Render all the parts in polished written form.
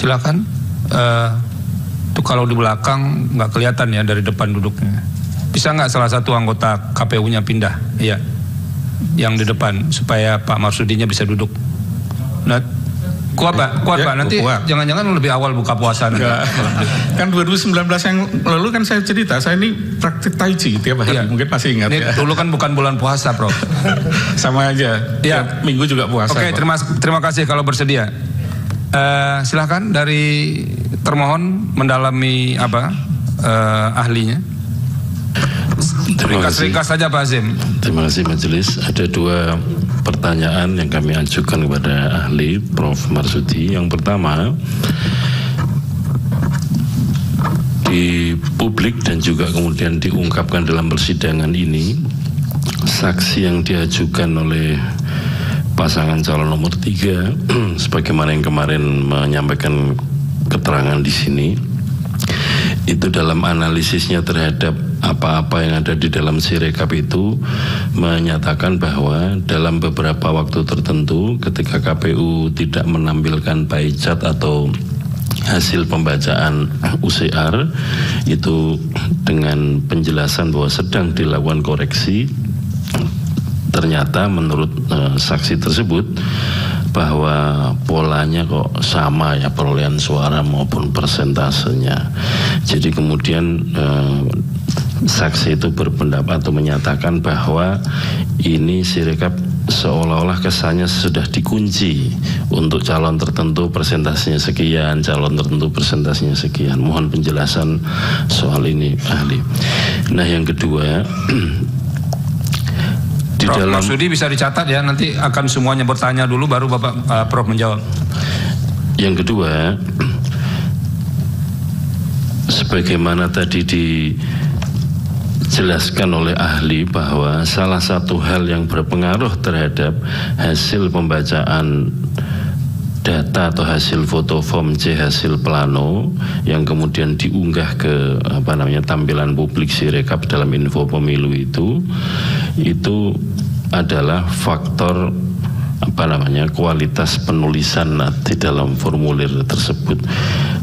Silakan. Itu kalau di belakang nggak kelihatan ya, dari depan duduknya. Bisa nggak salah satu anggota KPU-nya pindah? Iya. Yang di depan supaya Pak Marsudinya bisa duduk. Nah, kuat Pak. Nanti jangan-jangan lebih awal buka puasa. Kan 2019 yang lalu kan saya cerita, saya ini praktik tai chi tiap hari. Iya. Mungkin masih ingat ini ya. Dulu kan bukan bulan puasa, Prof. Sama aja. Ya. Minggu juga puasa. Oke, terima kasih kalau bersedia. Silakan dari termohon mendalami ahlinya. Ringkas saja Pak Azim. Terima kasih majelis. Ada 2 pertanyaan yang kami ajukan kepada ahli Prof. Marsudi. Yang pertama, di publik dan juga kemudian diungkapkan dalam persidangan ini, saksi yang diajukan oleh pasangan calon nomor 3 sebagaimana yang kemarin menyampaikan keterangan di sini, itu dalam analisisnya terhadap apa-apa yang ada di dalam Sirekap itu menyatakan bahwa dalam beberapa waktu tertentu ketika KPU tidak menampilkan pie chart atau hasil pembacaan UCR itu dengan penjelasan bahwa sedang dilakukan koreksi, ternyata menurut saksi tersebut bahwa polanya kok sama ya, perolehan suara maupun persentasenya. Jadi kemudian saksi itu berpendapat atau menyatakan bahwa ini Sirekap seolah-olah kesannya sudah dikunci, untuk calon tertentu persentasenya sekian, calon tertentu persentasenya sekian. Mohon penjelasan soal ini ahli. Nah, yang kedua, di Prof. dalam Marsudi bisa dicatat ya, nanti akan semuanya bertanya dulu baru Bapak Prof menjawab. Yang kedua, sebagaimana tadi dijelaskan oleh ahli bahwa salah satu hal yang berpengaruh terhadap hasil pembacaan data atau hasil foto form C hasil plano yang kemudian diunggah ke tampilan publik Sirekap dalam info pemilu itu adalah faktor kualitas penulisan di dalam formulir tersebut.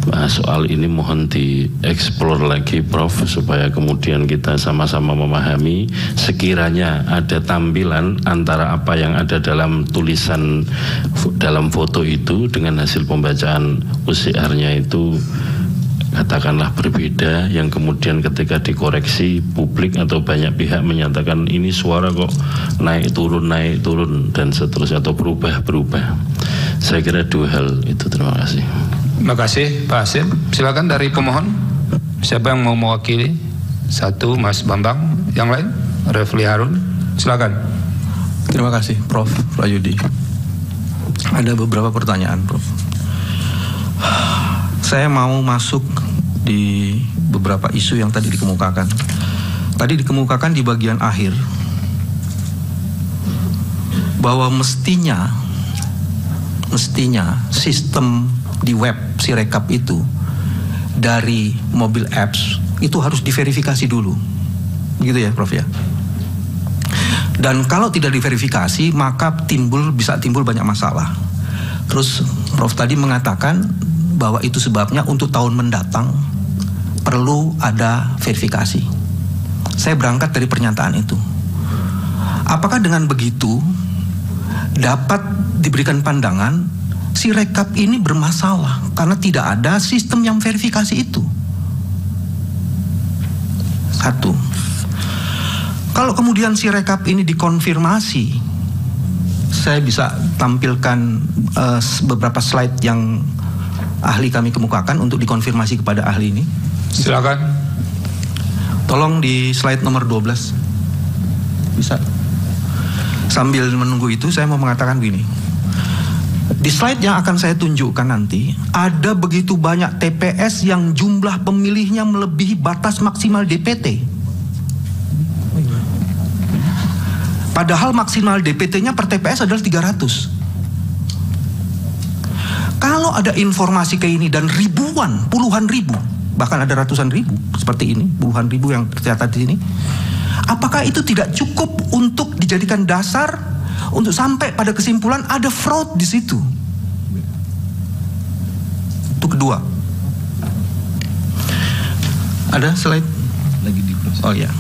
Nah, soal ini mohon dieksplor lagi Prof, supaya kemudian kita sama-sama memahami sekiranya ada tampilan antara apa yang ada dalam tulisan dalam foto itu dengan hasil pembacaan UCR-nya itu katakanlah berbeda, yang kemudian ketika dikoreksi publik atau banyak pihak menyatakan ini suara kok naik turun dan seterusnya atau berubah. Saya kira 2 hal itu. Terima kasih. Terima kasih Pak Hasim. Silakan dari pemohon, siapa yang mau mewakili? 1 Mas Bambang, yang lain Refli Harun, silakan. Terima kasih Prof. Prayudi. Ada beberapa pertanyaan Prof. Saya mau masuk di beberapa isu yang tadi dikemukakan. Tadi dikemukakan di bagian akhir bahwa mestinya sistem di web Sirekap itu dari mobil apps itu harus diverifikasi dulu, gitu ya Prof ya. Dan kalau tidak diverifikasi maka bisa timbul banyak masalah. Terus Prof tadi mengatakan bahwa itu sebabnya untuk tahun mendatang perlu ada verifikasi. Saya berangkat dari pernyataan itu. Apakah dengan begitu dapat diberikan pandangan Sirekap ini bermasalah karena tidak ada sistem yang verifikasi itu? 1. Kalau kemudian Sirekap ini dikonfirmasi, saya bisa tampilkan beberapa slide yang ahli kami kemukakan untuk dikonfirmasi kepada ahli ini. Silakan. Tolong di slide nomor 12. Bisa. Sambil menunggu itu saya mau mengatakan begini. Di slide yang akan saya tunjukkan nanti ada begitu banyak TPS yang jumlah pemilihnya melebihi batas maksimal DPT. Padahal maksimal DPT-nya per TPS adalah 300. Kalau ada informasi kayak ini dan ribuan, puluhan ribu, bahkan ada ratusan ribu seperti ini, puluhan ribu yang tercatat di sini, apakah itu tidak cukup untuk dijadikan dasar untuk sampai pada kesimpulan ada fraud di situ? Untuk kedua. Ada slide? Lagi di proses. Oh ya.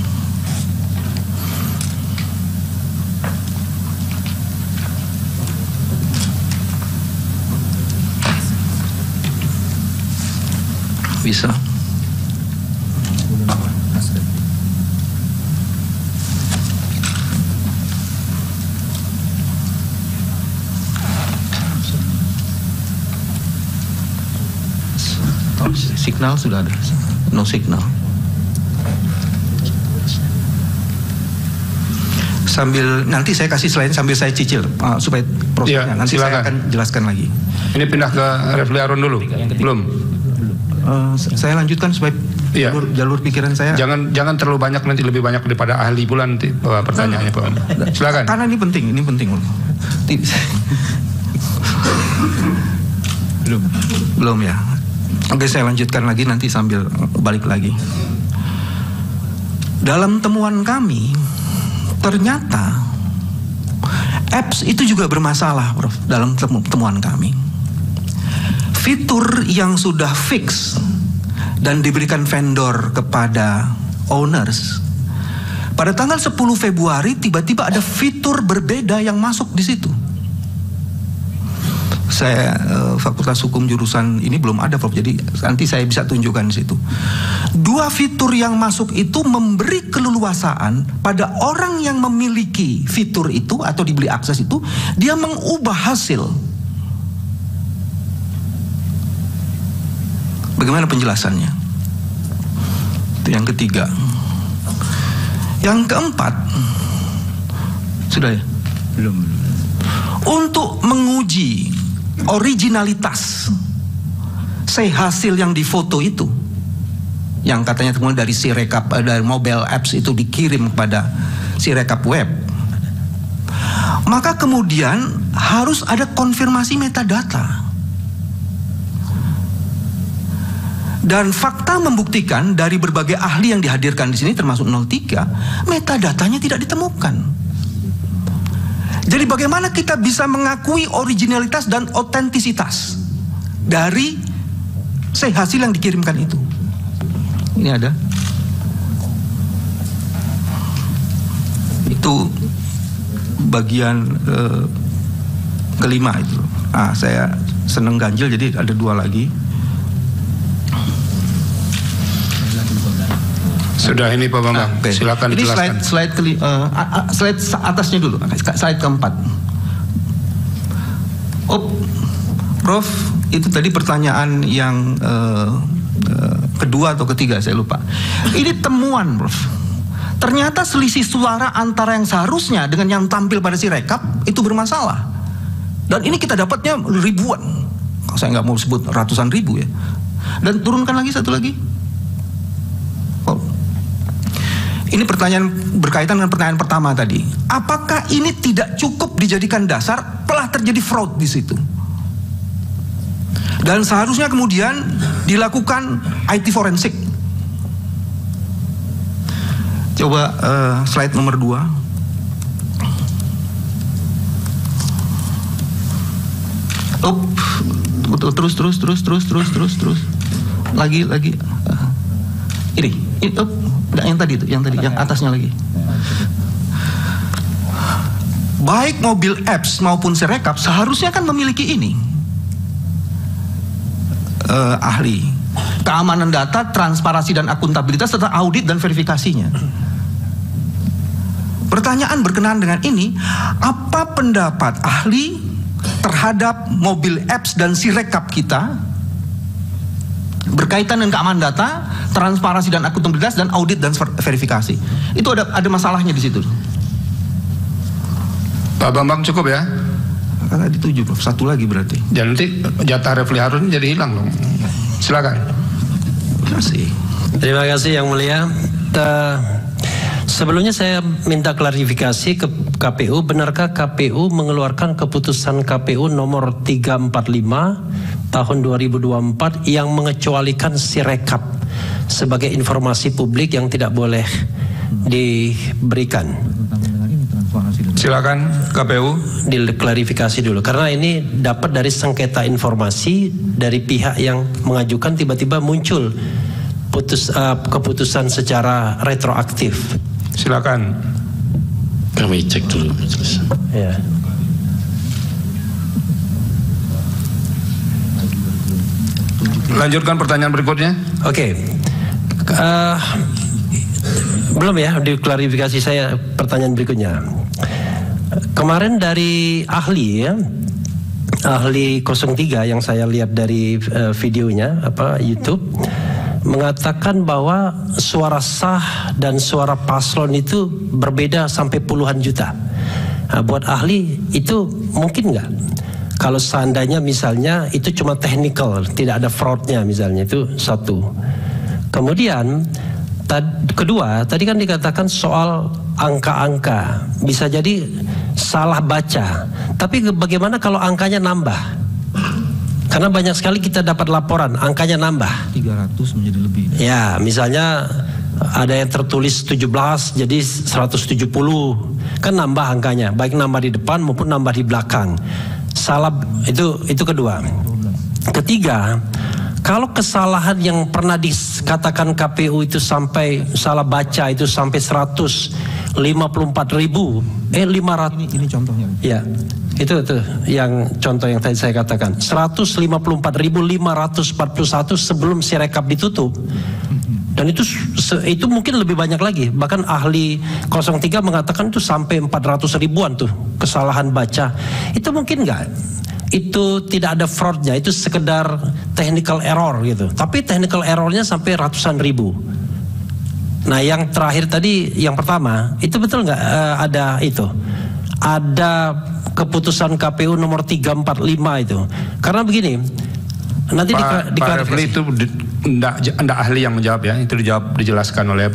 Bisa. Signal sudah ada. No signal. Sambil nanti saya kasih slide sambil saya cicil supaya prosesnya. Nanti silakan. saya akan jelaskan lagi. Ini pindah ke Refli Harun dulu. Belum. Saya lanjutkan supaya jalur pikiran saya. Jangan terlalu banyak, nanti lebih banyak daripada ahli pula nanti pertanyaannya Pak. Silakan. Karena ini penting. Belum ya. Oke, saya lanjutkan lagi nanti sambil balik lagi. Dalam temuan kami, ternyata apps itu juga bermasalah, Prof, dalam temuan kami. Fitur yang sudah fix dan diberikan vendor kepada owners, pada tanggal 10 Februari tiba-tiba ada fitur berbeda yang masuk di situ. Saya Fakultas Hukum jurusan ini belum ada, Prof. Jadi nanti saya bisa tunjukkan di situ. 2 fitur yang masuk itu memberi keleluasaan pada orang yang memiliki fitur itu atau diberi akses itu, dia mengubah hasil. Bagaimana penjelasannya? Itu yang ketiga. Yang keempat, sudah ya? Belum. Untuk menguji originalitas hasil yang difoto itu, yang katanya kemudian dari Sirekap, dari mobile apps itu dikirim kepada Sirekap web, maka kemudian harus ada konfirmasi metadata. Dan fakta membuktikan dari berbagai ahli yang dihadirkan di sini termasuk 03, metadatanya tidak ditemukan. Jadi bagaimana kita bisa mengakui originalitas dan otentisitas dari hasil yang dikirimkan itu? Ini ada. Itu bagian kelima itu. Saya seneng ganjil jadi ada 2 lagi. Sudah ini Pak Bambang, silakan ini dijelaskan. Slide atasnya dulu, slide keempat. Prof, itu tadi pertanyaan yang kedua atau ketiga, saya lupa. Ini temuan, Prof. Ternyata selisih suara antara yang seharusnya dengan yang tampil pada Sirekap itu bermasalah. Dan ini kita dapatnya ribuan. Saya nggak mau sebut ratusan ribu ya. Dan turunkan lagi satu lagi. Ini pertanyaan berkaitan dengan pertanyaan pertama tadi. Apakah ini tidak cukup dijadikan dasar telah terjadi fraud di situ? Dan seharusnya kemudian dilakukan IT forensik. Coba slide nomor 2. Terus. Lagi. Ini. Yang tadi, yang atasnya lagi. Baik mobil apps maupun Sirekap seharusnya kan memiliki ini. Ahli keamanan data, transparansi dan akuntabilitas serta audit dan verifikasinya. Pertanyaan berkenaan dengan ini, apa pendapat ahli terhadap mobil apps dan Sirekap kita berkaitan dengan keamanan data, transparansi dan akuntabilitas dan audit dan verifikasi? Itu ada masalahnya di situ. Pak Bambang cukup ya? Tadi 7, Prof. 1 lagi berarti. Dan nanti jatah Refli Harun jadi hilang dong. Silakan. Terima kasih Yang Mulia. Sebelumnya saya minta klarifikasi ke KPU. Benarkah KPU mengeluarkan keputusan KPU nomor 345 tahun 2024 yang mengecualikan Sirekap sebagai informasi publik yang tidak boleh diberikan? Silakan KPU. Diklarifikasi dulu karena ini dapat dari sengketa informasi dari pihak yang mengajukan, tiba-tiba muncul keputusan secara retroaktif. Silakan. Kami cek dulu. Ya. Lanjutkan pertanyaan berikutnya. Oke. Belum ya diklarifikasi saya pertanyaan berikutnya. Kemarin dari ahli ya, ahli 03 yang saya lihat dari videonya YouTube mengatakan bahwa suara sah dan suara paslon itu berbeda sampai puluhan juta. Nah, buat ahli itu mungkin nggak? Kalau seandainya misalnya itu cuma technical, tidak ada fraudnya misalnya, itu satu. Kemudian kedua, tadi kan dikatakan soal angka-angka, bisa jadi salah baca. Tapi bagaimana kalau angkanya nambah? Karena banyak sekali kita dapat laporan angkanya nambah. 300 menjadi lebih. Ya, misalnya ada yang tertulis 17 jadi 170. Kan nambah angkanya, baik nambah di depan maupun nambah di belakang. Salah itu kedua. Ketiga, kalau kesalahan yang pernah dikatakan KPU itu sampai salah baca itu sampai 154.500. Ini contohnya. Ya. Itu yang contoh yang tadi saya katakan. 154.541 sebelum Sirekap ditutup. Dan itu mungkin lebih banyak lagi. Bahkan ahli 03 mengatakan itu sampai 400 ribuan tuh kesalahan baca. Itu mungkin nggak? Itu tidak ada fraudnya, itu sekedar technical error gitu. Tapi technical errornya sampai ratusan ribu. Nah yang terakhir tadi, yang pertama, itu betul nggak ada itu? Ada keputusan KPU nomor 345 itu. Karena begini, nanti Pak Refli itu enggak ahli yang menjawab ya, itu dijelaskan oleh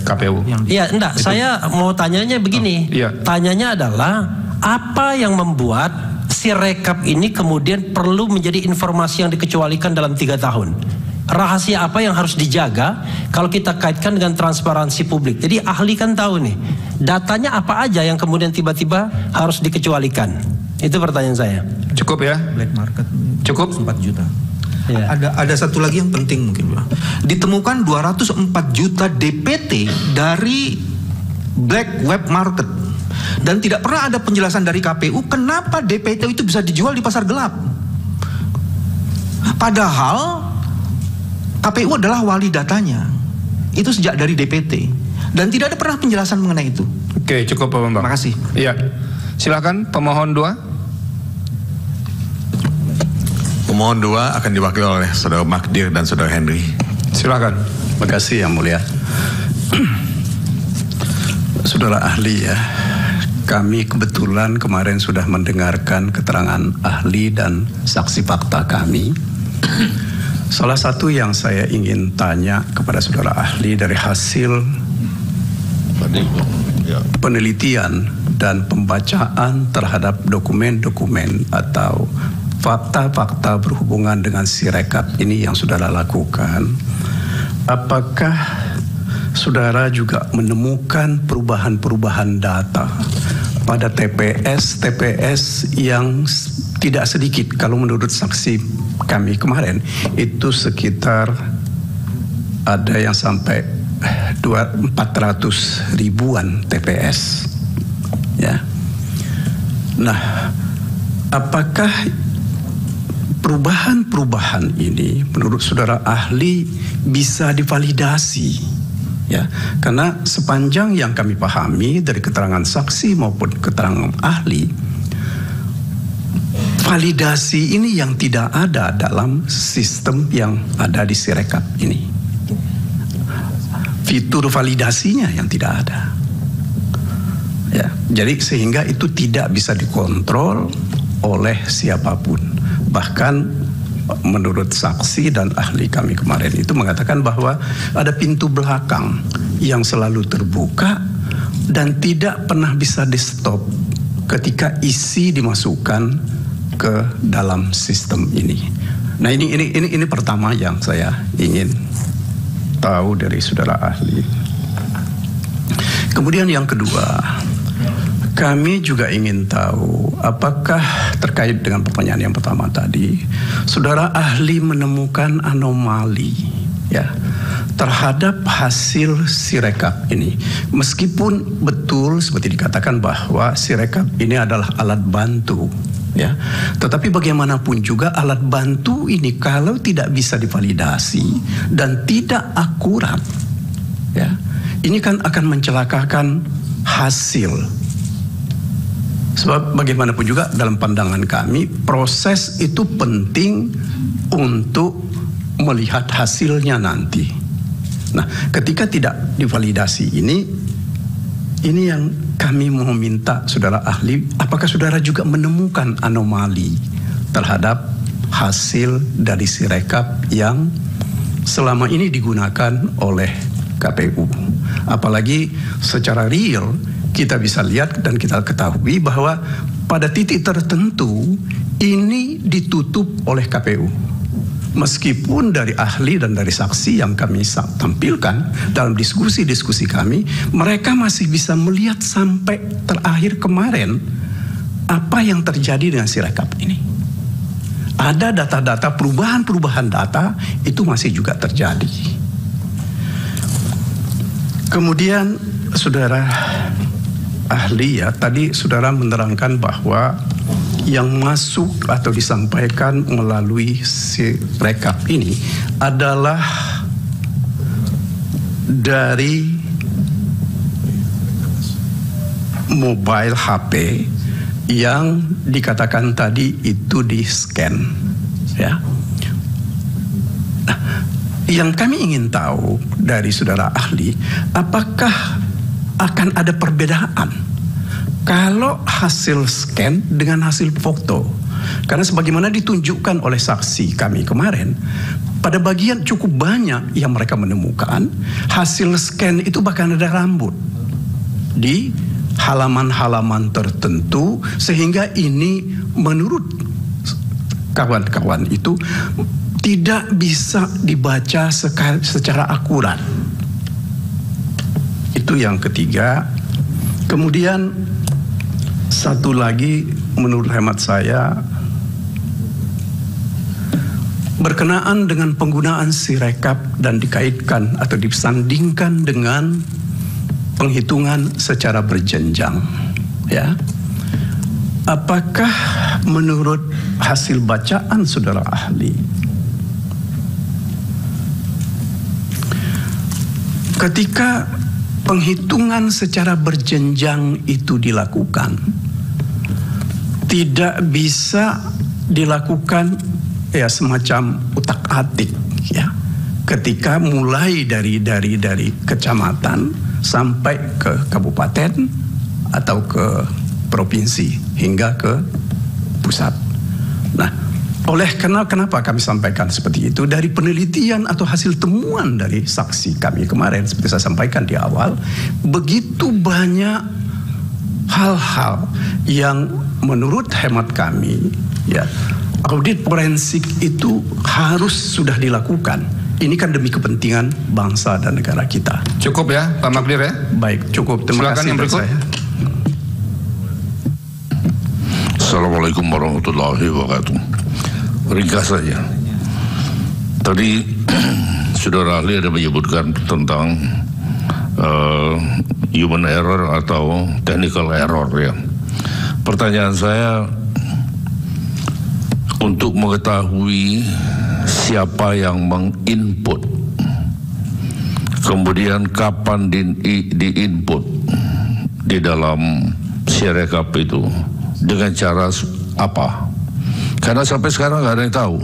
KPU. Iya, enggak. Saya mau tanyanya begini. Iya. Tanyanya adalah apa yang membuat Sirekap ini kemudian perlu menjadi informasi yang dikecualikan dalam 3 tahun? Rahasia apa yang harus dijaga kalau kita kaitkan dengan transparansi publik? Jadi ahli kan tahu nih, datanya apa aja yang kemudian tiba-tiba harus dikecualikan? Itu pertanyaan saya. Cukup ya? Black market. Cukup? 4 juta. Ya. Ada satu lagi yang penting mungkin, Pak. Ditemukan 204 juta DPT dari black web market. Dan tidak pernah ada penjelasan dari KPU kenapa DPT itu bisa dijual di pasar gelap. Padahal KPU adalah wali datanya. Itu sejak dari DPT. Dan tidak ada pernah penjelasan mengenai itu. Oke, cukup Pak Bambang. Terima kasih. Iya. Silakan pemohon 2. Pemohon 2 akan diwakili oleh Saudara Magdir dan Saudara Henry. Silakan. Terima kasih Yang Mulia. Saudara ahli ya, kami kebetulan kemarin sudah mendengarkan keterangan ahli dan saksi fakta kami. Salah satu yang saya ingin tanya kepada saudara ahli dari hasil penelitian dan pembacaan terhadap dokumen-dokumen atau fakta-fakta berhubungan dengan Sirekap ini yang saudara lakukan, apakah saudara juga menemukan perubahan-perubahan data pada TPS yang tidak sedikit? Kalau menurut saksi kami kemarin itu sekitar ada yang sampai 400 ribuan TPS ya. Nah, apakah perubahan-perubahan ini menurut saudara ahli bisa divalidasi? Ya, karena sepanjang yang kami pahami dari keterangan saksi maupun keterangan ahli, validasi ini yang tidak ada dalam sistem yang ada di Sirekap ini. Fitur validasinya yang tidak ada. Ya, jadi sehingga itu tidak bisa dikontrol oleh siapapun. Bahkan menurut saksi dan ahli kami kemarin itu mengatakan bahwa ada pintu belakang yang selalu terbuka dan tidak pernah bisa di stop ketika isi dimasukkan ke dalam sistem ini. Nah ini pertama yang saya ingin tahu dari saudara ahli. Kemudian yang kedua, Kami juga ingin tahu apakah terkait dengan pertanyaan yang pertama tadi, saudara ahli menemukan anomali ya terhadap hasil Sirekap ini. Meskipun betul seperti dikatakan bahwa Sirekap ini adalah alat bantu ya, tetapi bagaimanapun juga alat bantu ini kalau tidak bisa divalidasi dan tidak akurat ya, ini kan akan mencelakakan hasil. Sebab bagaimanapun juga dalam pandangan kami proses itu penting untuk melihat hasilnya nanti. Nah, ketika tidak divalidasi ini yang kami mau minta saudara ahli, apakah saudara juga menemukan anomali terhadap hasil dari Sirekap yang selama ini digunakan oleh KPU? Apalagi secara real kita bisa lihat dan kita ketahui bahwa pada titik tertentu ini ditutup oleh KPU. Meskipun dari ahli dan dari saksi yang kami tampilkan dalam diskusi-diskusi kami, mereka masih bisa melihat sampai terakhir kemarin apa yang terjadi dengan Sirekap ini. Ada data-data, perubahan data itu masih juga terjadi. Kemudian saudara ahli ya, tadi saudara menerangkan bahwa yang masuk atau disampaikan melalui Sirekap ini adalah dari mobile HP yang dikatakan tadi itu di-scan ya. Nah, yang kami ingin tahu dari saudara ahli, apakah akan ada perbedaan kalau hasil scan dengan hasil foto? Karena sebagaimana ditunjukkan oleh saksi kami kemarin, pada bagian cukup banyak yang mereka menemukan hasil scan itu bahkan ada rambut di halaman-halaman tertentu, sehingga ini menurut kawan-kawan itu tidak bisa dibaca secara akurat. Itu yang ketiga. Kemudian satu lagi menurut hemat saya, berkenaan dengan penggunaan Sirekap dan dikaitkan atau disandingkan dengan penghitungan secara berjenjang ya. Apakah menurut hasil bacaan saudara ahli, ketika penghitungan secara berjenjang itu dilakukan, tidak bisa dilakukan ya semacam utak-atik ya, ketika mulai dari kecamatan sampai ke kabupaten atau ke provinsi hingga ke pusat. Nah, kenapa kami sampaikan seperti itu? Dari penelitian atau hasil temuan dari saksi kami kemarin, seperti saya sampaikan di awal, begitu banyak hal-hal yang menurut hemat kami ya, audit forensik itu harus sudah dilakukan. Ini kan demi kepentingan bangsa dan negara kita. Cukup ya Pak Magdir ya? Baik, cukup. Terima Silakan kasih yang berikut. saya. Assalamualaikum warahmatullahi wabarakatuh. Ringkas saja. Tadi saudara ahli ada menyebutkan tentang human error atau technical error ya. Pertanyaan saya, untuk mengetahui siapa yang menginput, kemudian kapan diinput di dalam Sirekap itu, dengan cara apa? Karena sampai sekarang nggak ada yang tahu.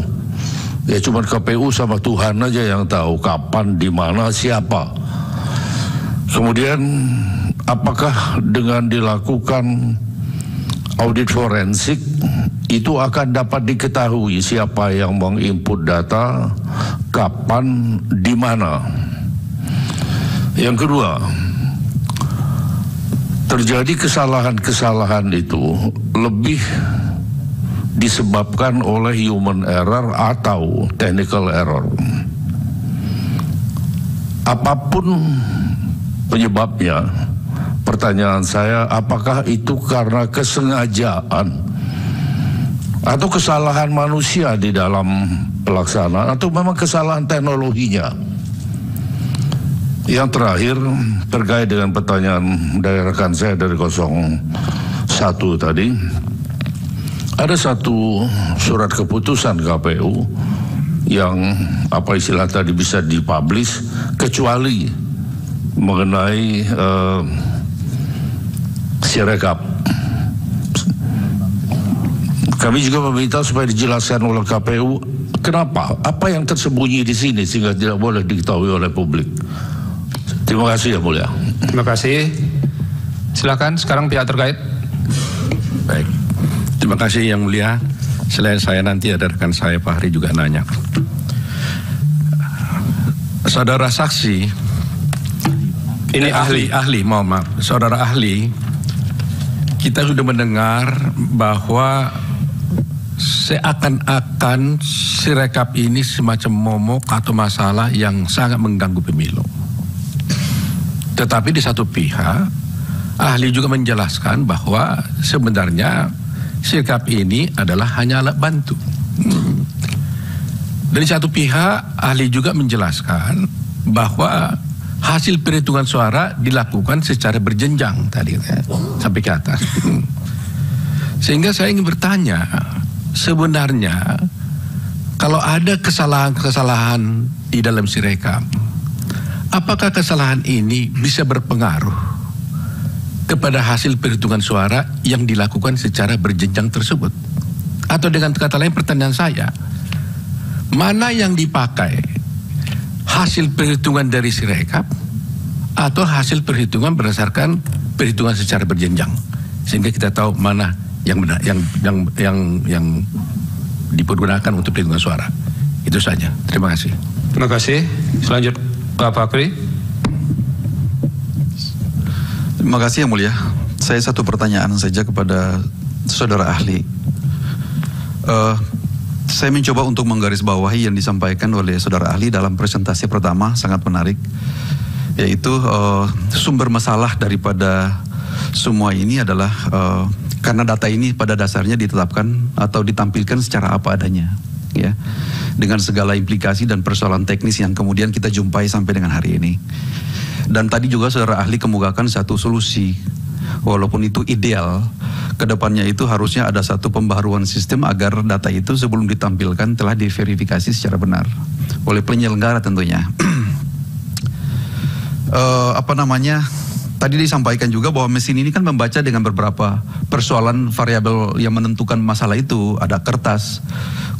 Ya cuma KPU sama Tuhan aja yang tahu kapan, di mana, siapa. Kemudian apakah dengan dilakukan audit forensik itu akan dapat diketahui siapa yang menginput data, kapan, di mana? Yang kedua, terjadi kesalahan-kesalahan itu lebih disebabkan oleh human error atau technical error. Apapun penyebabnya, pertanyaan saya, apakah itu karena kesengajaan atau kesalahan manusia di dalam pelaksanaan, atau memang kesalahan teknologinya? Yang terakhir, terkait dengan pertanyaan dari rekan saya dari 01 tadi, ada satu surat keputusan KPU yang apa istilah tadi bisa dipublish kecuali mengenai Sirekap. Kami juga meminta supaya dijelaskan oleh KPU kenapa, apa yang tersembunyi di sini sehingga tidak boleh diketahui oleh publik. Terima kasih Yang Mulia. Terima kasih. Silakan sekarang pihak terkait. Baik. Terima kasih Yang Mulia. Selain saya nanti ada rekan saya Pak Hari juga nanya. Saudara saksi, ini ahli, mohon maaf, saudara ahli, kita sudah mendengar bahwa seakan-akan Sirekap ini semacam momok atau masalah yang sangat mengganggu pemilu. Tetapi di satu pihak, ahli juga menjelaskan bahwa sebenarnya Sirekap ini adalah hanya alat bantu. Dari satu pihak, ahli juga menjelaskan bahwa hasil perhitungan suara dilakukan secara berjenjang tadi sampai ke atas. Sehingga saya ingin bertanya, sebenarnya kalau ada kesalahan-kesalahan di dalam Sirekap, apakah kesalahan ini bisa berpengaruh kepada hasil perhitungan suara yang dilakukan secara berjenjang tersebut? Atau dengan kata lain, pertanyaan saya, mana yang dipakai, hasil perhitungan dari Sirekap atau hasil perhitungan berdasarkan perhitungan secara berjenjang, sehingga kita tahu mana yang benar, yang dipergunakan untuk perhitungan suara. Itu saja. Terima kasih. Terima kasih. Selanjutnya Pak Fakri. Terima kasih Yang Mulia. Saya satu pertanyaan saja kepada saudara ahli. Saya mencoba untuk menggarisbawahi yang disampaikan oleh saudara ahli dalam presentasi pertama, sangat menarik, yaitu sumber masalah daripada semua ini adalah karena data ini pada dasarnya ditetapkan atau ditampilkan secara apa adanya, ya, dengan segala implikasi dan persoalan teknis yang kemudian kita jumpai sampai dengan hari ini. Dan tadi juga saudara ahli kemukakan satu solusi, walaupun itu ideal, kedepannya itu harusnya ada satu pembaharuan sistem agar data itu sebelum ditampilkan telah diverifikasi secara benar oleh penyelenggara tentunya. Tadi disampaikan juga bahwa mesin ini kan membaca dengan beberapa persoalan variabel yang menentukan masalah itu, ada kertas,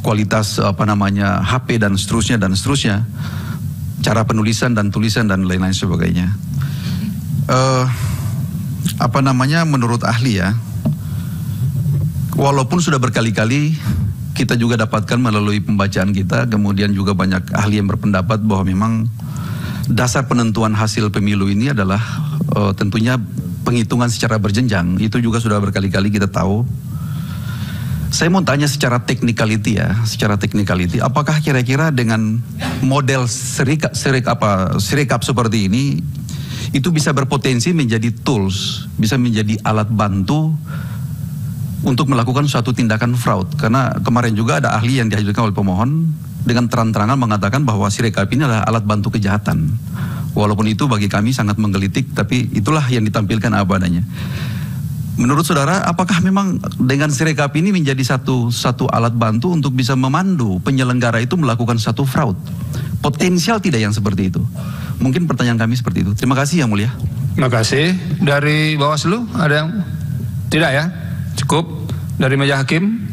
kualitas HP dan seterusnya, cara penulisan dan tulisan dan lain-lain sebagainya. Menurut ahli ya, walaupun sudah berkali-kali kita juga dapatkan melalui pembacaan kita, kemudian juga banyak ahli yang berpendapat bahwa memang dasar penentuan hasil pemilu ini adalah tentunya penghitungan secara berjenjang. Itu juga sudah berkali-kali kita tahu. Saya mau tanya secara technicality ya, apakah kira-kira dengan model Sirekap seperti ini itu bisa berpotensi menjadi tools, bisa menjadi alat bantu untuk melakukan suatu tindakan fraud? Karena kemarin juga ada ahli yang dihadirkan oleh pemohon dengan terang-terangan mengatakan bahwa Sirekap ini adalah alat bantu kejahatan. Walaupun itu bagi kami sangat menggelitik, tapi itulah yang ditampilkan apa adanya. Menurut saudara, apakah memang dengan Sirekap ini menjadi satu alat bantu untuk bisa memandu penyelenggara itu melakukan satu fraud? Potensial tidak yang seperti itu? Mungkin pertanyaan kami seperti itu. Terima kasih Yang Mulia. Terima kasih. Dari Bawaslu ada yang tidak ya? Cukup. Dari meja hakim.